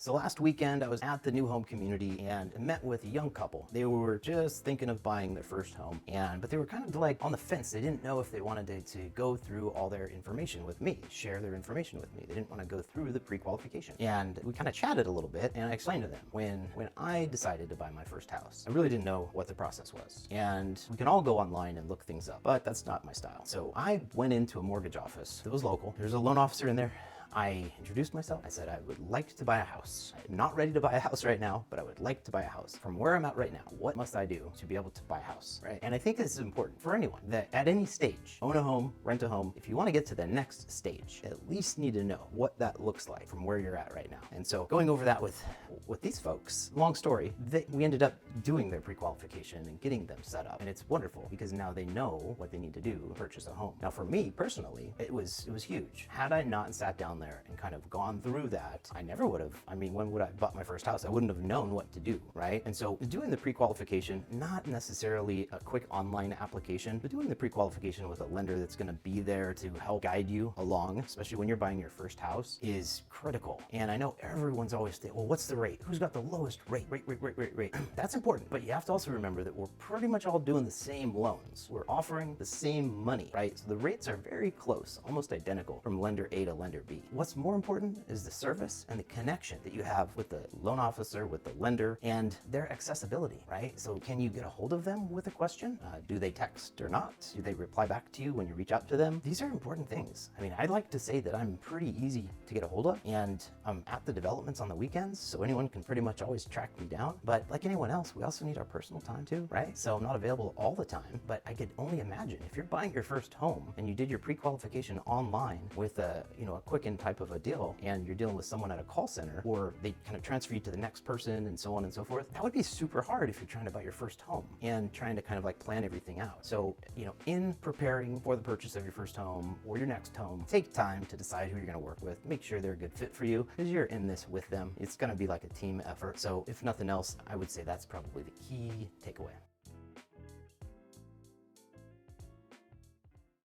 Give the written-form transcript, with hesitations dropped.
So last weekend, I was at the new home community and met with a young couple. They were just thinking of buying their first home, but they were kind of like on the fence. They didn't know if they wanted to go through all their information with me, share their information with me. They didn't want to go through the pre-qualification. And we kind of chatted a little bit, and I explained to them, when I decided to buy my first house, I really didn't know what the process was. And we can all go online and look things up, but that's not my style. So I went into a mortgage office that was local. There's a loan officer in there. I introduced myself. I said I would like to buy a house. I'm not ready to buy a house right now, but I would like to buy a house. From where I'm at right now, what must I do to be able to buy a house, right? And I think this is important for anyone that at any stage, own a home, rent a home, if you want to get to the next stage, at least need to know what that looks like from where you're at right now. And so going over that with these folks, long story, we ended up doing their pre-qualification and getting them set up. And it's wonderful because now they know what they need to do to purchase a home. Now for me personally, it was huge. Had I not sat down there and kind of gone through that, I never would have. I mean, when would I bought my first house? I wouldn't have known what to do, right? And so doing the pre-qualification, not necessarily a quick online application, but doing the pre-qualification with a lender that's going to be there to help guide you along, especially when you're buying your first house, is critical. And I know everyone's always thinking, well, what's the rate? Who's got the lowest rate? Rate. That's important, but you have to also remember that we're pretty much all doing the same loans. We're offering the same money, right? So the rates are very close, almost identical from lender A to lender B. What's more important is the service and the connection that you have with the loan officer, with the lender, and their accessibility, right? So can you get a hold of them with a question? Do they text or not? Do they reply back to you when you reach out to them? These are important things. I mean, I'd like to say that I'm pretty easy to get a hold of, and I'm at the developments on the weekends, so anyone can pretty much always track me down. But like anyone else, we also need our personal time too, right? So I'm not available all the time, but I could only imagine if you're buying your first home and you did your pre-qualification online with a quicken type of a deal, and you're dealing with someone at a call center, or they kind of transfer you to the next person and so on and so forth, that would be super hard if you're trying to buy your first home and trying to kind of like plan everything out. So, in preparing for the purchase of your first home or your next home, take time to decide who you're going to work with. Make sure they're a good fit for you because you're in this with them. It's going to be like a team effort. So if nothing else, I would say that's probably the key takeaway.